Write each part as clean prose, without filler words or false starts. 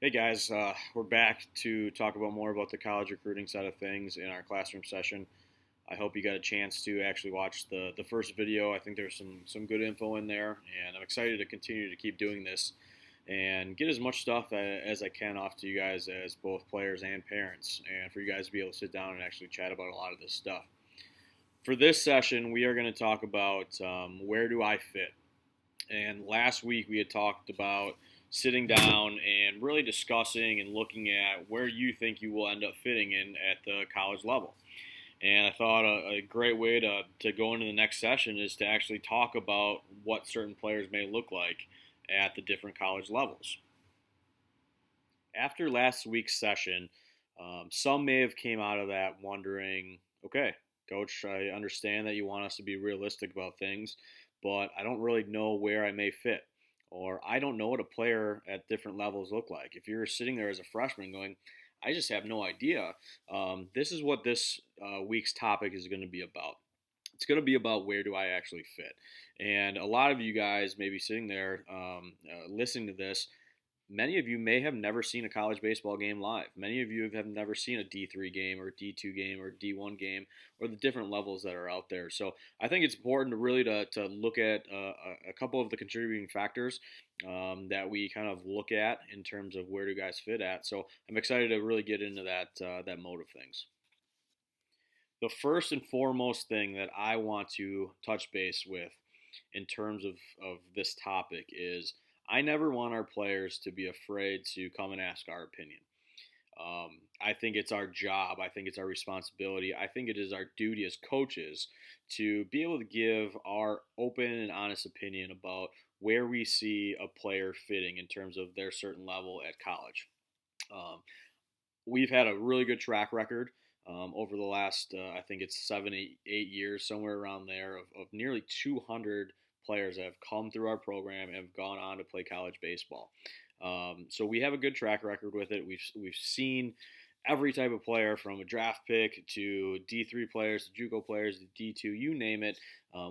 Hey guys, we're back to talk about more about the college recruiting side of things in our classroom session. I hope you got a chance to actually watch the first video. I think there's some good info in there, and I'm excited to continue to keep doing this and get as much stuff as I can off to you guys as both players and parents, and for you guys to be able to sit down and actually chat about a lot of this stuff. For this session, we are going to talk about where do I fit. And last week we had talked about sitting down and really discussing and looking at where you think you will end up fitting in at the college level. And I thought a great way to go into the next session is to actually talk about what certain players may look like at the different college levels. After last week's session, some may have came out of that wondering, okay, coach, I understand that you want us to be realistic about things, but I don't really know where I may fit. Or I don't know what a player at different levels look like. If you're sitting there as a freshman going, I just have no idea, this is what this week's topic is going to be about. It's going to be about where do I actually fit. And a lot of you guys may be sitting there listening to this. Many of you may have never seen a college baseball game live. Many of you have never seen a D3 game or D2 game or D1 game or the different levels that are out there. So I think it's important to really to look at a couple of the contributing factors that we kind of look at in terms of where do guys fit at. So I'm excited to really get into that mode of things. The first and foremost thing that I want to touch base with in terms of this topic is I never want our players to be afraid to come and ask our opinion. I think it's our job. I think it's our responsibility. I think it is our duty as coaches to be able to give our open and honest opinion about where we see a player fitting in terms of their certain level at college. Um, we've had a really good track record over the last, I think it's 7, 8 years, somewhere around there, of nearly 200 players that have come through our program and have gone on to play college baseball. So we have a good track record with it. We've seen every type of player from a draft pick to D3 players to JUCO players to D2, you name it.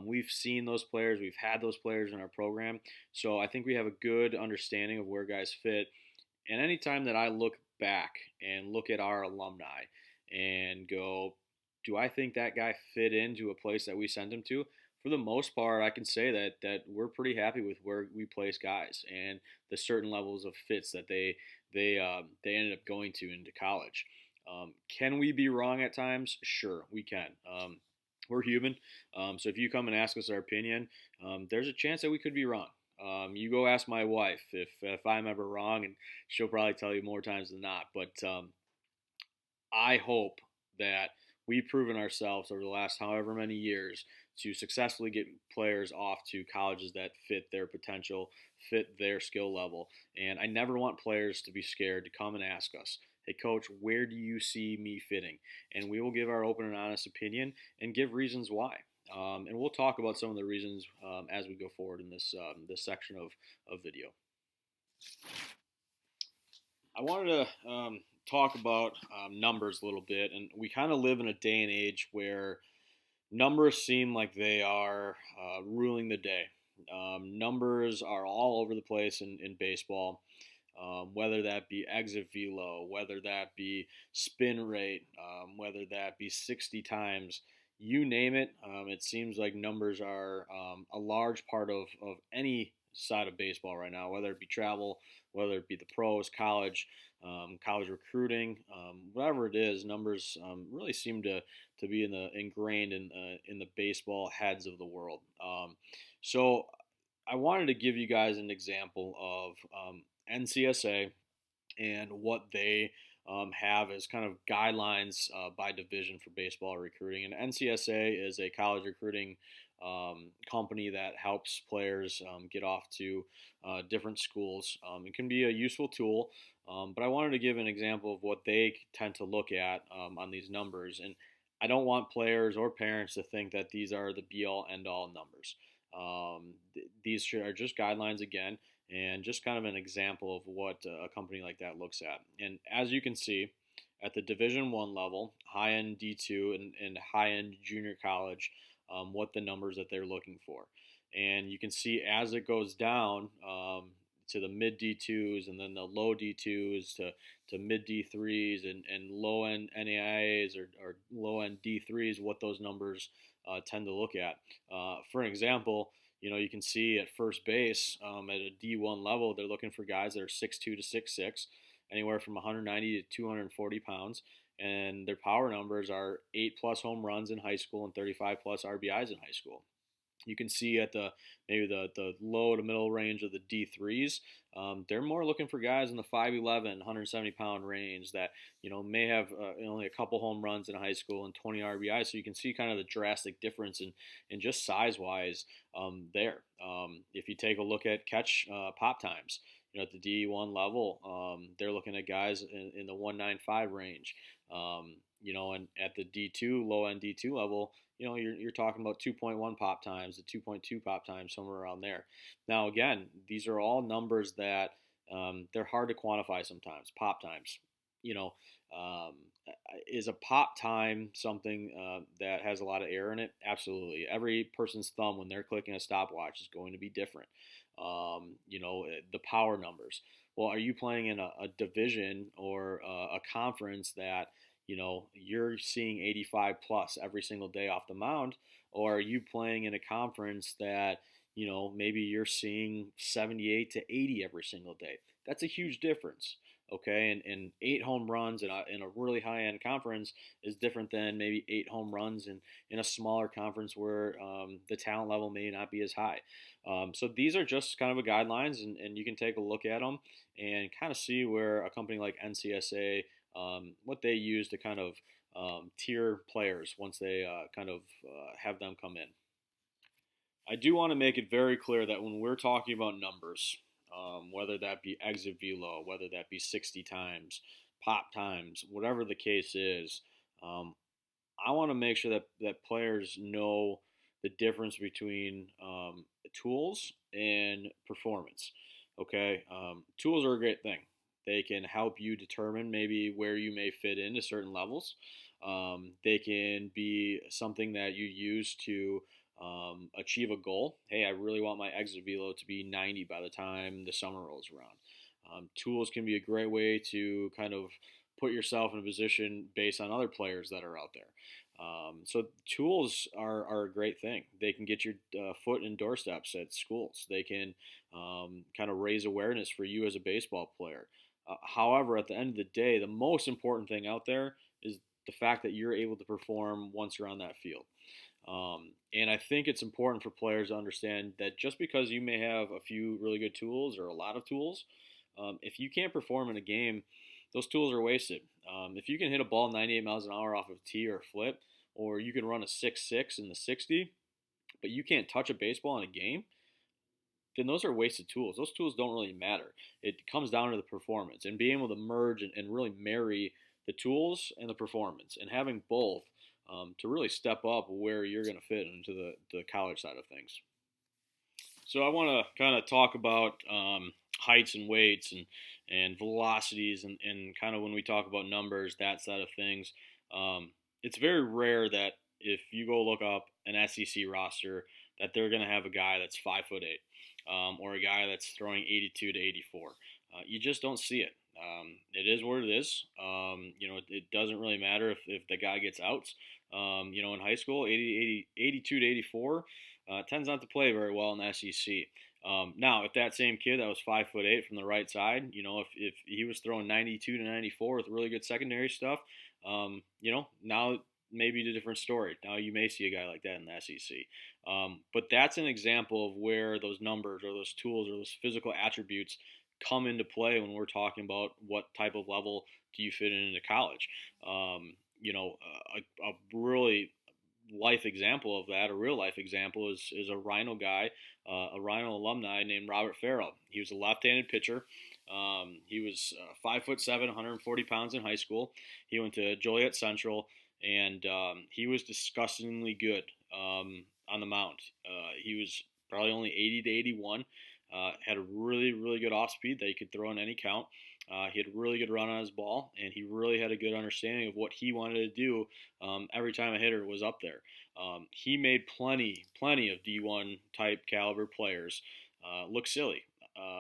We've seen those players. We've had those players in our program. So I think we have a good understanding of where guys fit. And anytime that I look back and look at our alumni and go, do I think that guy fit into a place that we sent him to? For the most part, I can say that we're pretty happy with where we place guys and the certain levels of fits that they ended up going to into college. Can we be wrong at times? Sure, we can. We're human, so if you come and ask us our opinion, there's a chance that we could be wrong. You go ask my wife if I'm ever wrong, and she'll probably tell you more times than not. But I hope that we've proven ourselves over the last however many years to successfully get players off to colleges that fit their potential, fit their skill level. And I never want players to be scared to come and ask us, hey, coach, where do you see me fitting? And we will give our open and honest opinion and give reasons why. And we'll talk about some of the reasons as we go forward in this section of video. I wanted to talk about numbers a little bit, and we kind of live in a day and age where numbers seem like they are ruling the day. Numbers are all over the place in baseball, whether that be exit velo, whether that be spin rate, whether that be 60 times, you name it. It seems like numbers are a large part of any side of baseball right now, whether it be travel, whether it be the pros, college recruiting, whatever it is. Numbers really seem to be ingrained in the baseball heads of the world. So I wanted to give you guys an example of NCSA and what they have as kind of guidelines by division for baseball recruiting. And NCSA is a college recruiting company that helps players get off to different schools. It can be a useful tool, but I wanted to give an example of what they tend to look at on these numbers. And I don't want players or parents to think that these are the be-all, end-all numbers. These are just guidelines again, and just kind of an example of what a company like that looks at. And as you can see, at the Division One level, high-end D2 and high-end junior college, what the numbers that they're looking for. And you can see as it goes down, to the mid D2s, and then the low D2s to mid D3s, and low end NAIAs, or low end D3s, what those numbers tend to look at. For an example, you can see at first base, at a D1 level, they're looking for guys that are 6'2" to 6'6", anywhere from 190 to 240 pounds, and their power numbers are 8+ home runs in high school and 35+ RBIs in high school. You can see at maybe the low to middle range of the D3s, they're more looking for guys in the 5'11", 170-pound range that may have only a couple home runs in high school and 20 RBI. So you can see kind of the drastic difference in just size-wise there. If you take a look at catch pop times, at the D1 level, they're looking at guys in the 195 range. And at the D2, low end D2 level, you're talking about 2.1 pop times to 2.2 pop times, somewhere around there. Now, again, these are all numbers that they're hard to quantify sometimes. Pop times, um, is a pop time something that has a lot of error in it? Absolutely. Every person's thumb, when they're clicking a stopwatch, is going to be different. The power numbers. Well, are you playing in a division or a conference that you're seeing 85 plus every single day off the mound, or are you playing in a conference that maybe you're seeing 78 to 80 every single day? That's a huge difference. Okay, and 8 home runs in a really high end conference is different than maybe 8 home runs in a smaller conference where the talent level may not be as high. So these are just kind of a guidelines, and you can take a look at them and kind of see where a company like NCSA, what they use to kind of tier players once they have them come in. I do want to make it very clear that when we're talking about numbers, whether that be exit velo, whether that be 60 times, pop times, whatever the case is, I want to make sure that players know the difference between tools and performance. Okay, tools are a great thing. They can help you determine maybe where you may fit into certain levels. They can be something that you use to achieve a goal. Hey, I really want my exit velo to be 90 by the time the summer rolls around. Tools can be a great way to kind of put yourself in a position based on other players that are out there. So tools are a great thing. They can get your foot in doorsteps at schools. They can kind of raise awareness for you as a baseball player. However, at the end of the day, the most important thing out there is the fact that you're able to perform once you're on that field. And I think it's important for players to understand that just because you may have a few really good tools or a lot of tools, if you can't perform in a game, those tools are wasted. If you can hit a ball 98 miles an hour off of a tee or a flip, or you can run a 6.6 in the 60, but you can't touch a baseball in a game, then those are wasted tools. Those tools don't really matter. It comes down to the performance and being able to merge and really marry the tools and the performance, and having both to really step up where you're going to fit into the college side of things. So I want to kind of talk about heights and weights and velocities, and kind of when we talk about numbers, that side of things. It's very rare that if you go look up an SEC roster, that they're going to have a guy that's 5'8", or a guy that's throwing 82 to 84. You just don't see it. It is what it is. It doesn't really matter if the guy gets outs. In high school, 82 to 84 tends not to play very well in the SEC. Now, if that same kid that was 5'8" from the right side, if he was throwing 92 to 94 with really good secondary stuff, now maybe a different story. Now you may see a guy like that in the SEC. But that's an example of where those numbers or those tools or those physical attributes come into play when we're talking about what type of level do you fit into college. A really life example of that, a real life example, is a Rhino guy, a Rhino alumni named Robert Farrell. He was a left-handed pitcher. He was 5'7", 140 pounds in high school. He went to Joliet Central, and he was disgustingly good on the mound. He was probably only 80 to 81. Had a really, really good off speed that he could throw in any count. He had a really good run on his ball, and he really had a good understanding of what he wanted to do every time a hitter was up there. He made plenty of D1 type caliber players look silly.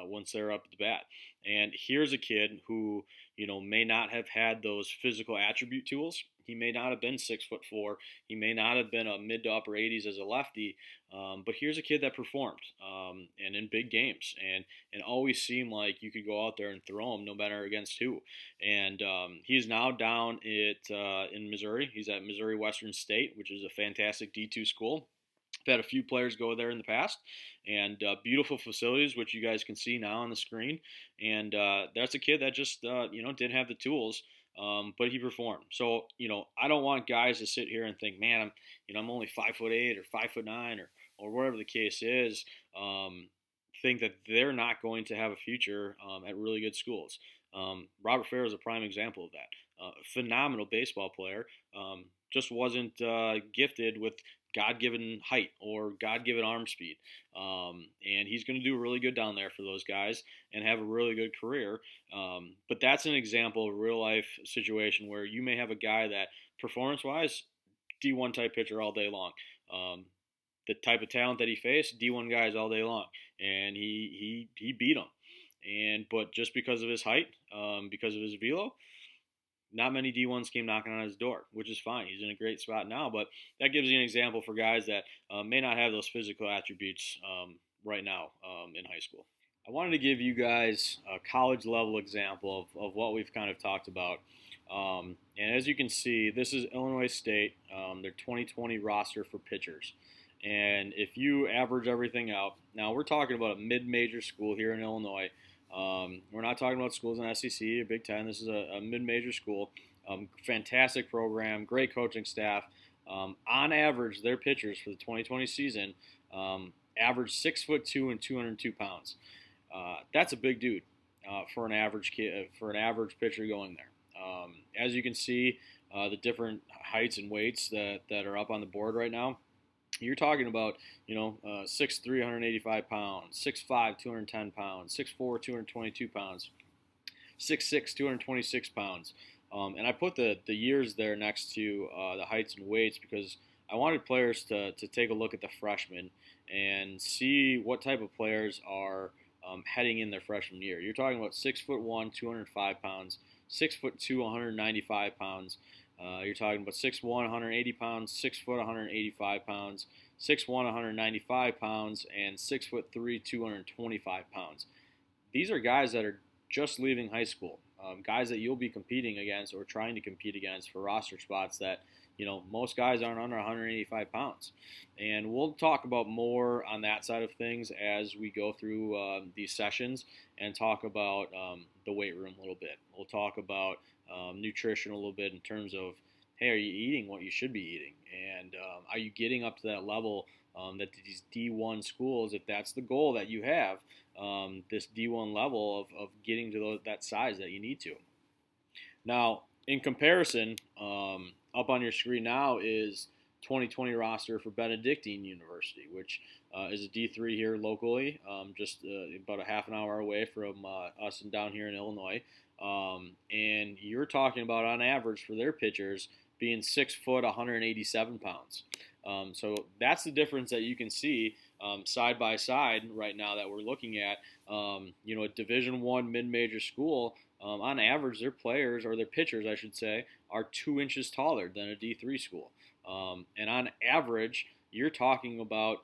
once they're up at the bat. And here's a kid who, may not have had those physical attribute tools. He may not have been 6'4". He may not have been a mid to upper 80s as a lefty. But here's a kid that performed, and in big games, and always seemed like you could go out there and throw him no matter against who. And he's now down in Missouri. He's at Missouri Western State, which is a fantastic D2 school. I've had a few players go there in the past, and beautiful facilities, which you guys can see now on the screen. And that's a kid that just didn't have the tools, but he performed. So I don't want guys to sit here and think, man, I'm only 5'8" or 5'9" or whatever the case is. Think that they're not going to have a future at really good schools. Robert Farah is a prime example of that. Phenomenal baseball player, just wasn't gifted with God-given height or God-given arm speed. And he's going to do really good down there for those guys and have a really good career. But that's an example of a real-life situation where you may have a guy that, performance-wise, D1 type pitcher all day long. The type of talent that he faced, D1 guys all day long. And he beat them. But just because of his height, because of his velo, not many D1s came knocking on his door, which is fine. He's in a great spot now, but that gives you an example for guys that may not have those physical attributes right now in high school. I wanted to give you guys a college level example of what we've kind of talked about. And as you can see, this is Illinois State, their 2020 roster for pitchers. And if you average everything out, now we're talking about a mid-major school here in Illinois. We're not talking about schools in SEC or Big Ten. This is a mid-major school. Fantastic program, great coaching staff. On average, their pitchers for the 2020 season average 6'2" and 202 pounds. That's a big dude for an average pitcher going there. As you can see, the different heights and weights that are up on the board right now. You're talking about, 6'3", 185 pounds, 6'5", 210 pounds, 6'4", 222 pounds, 6'6", 226 pounds. And I put the years there next to the heights and weights because I wanted players to take a look at the freshmen and see what type of players are heading in their freshman year. You're talking about 6'1", 205 pounds, 6'2", 195 pounds. You're talking about 6'1", 180 pounds, 6 foot, 185 pounds, 6'1", 195 pounds, and 6'3", 225 pounds. These are guys that are just leaving high school, guys that you'll be competing against or trying to compete against for roster spots that, most guys aren't under 185 pounds. And we'll talk about more on that side of things as we go through these sessions and talk about the weight room a little bit. We'll talk about nutrition a little bit in terms of, hey, are you eating what you should be eating? And are you getting up to that level that these D1 schools, if that's the goal that you have, this D1 level of getting to that size that you need to. Now, in comparison, up on your screen now is 2020 roster for Benedictine University, which is a D3 here locally, just about a half an hour away from us and down here in Illinois. And you're talking about, on average, for their pitchers, being 6 foot, 187 pounds. So that's the difference that you can see side by side right now that we're looking at. A Division I mid-major school, on average, their players, or their pitchers, I should say, are 2 inches taller than a D3 school. And on average, you're talking about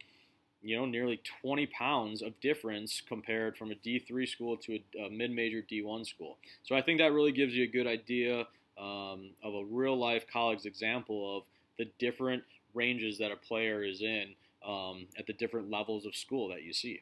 nearly 20 pounds of difference compared from a D3 school to a mid-major D1 school. So I think that really gives you a good idea of a real-life college example of the different ranges that a player is in at the different levels of school that you see.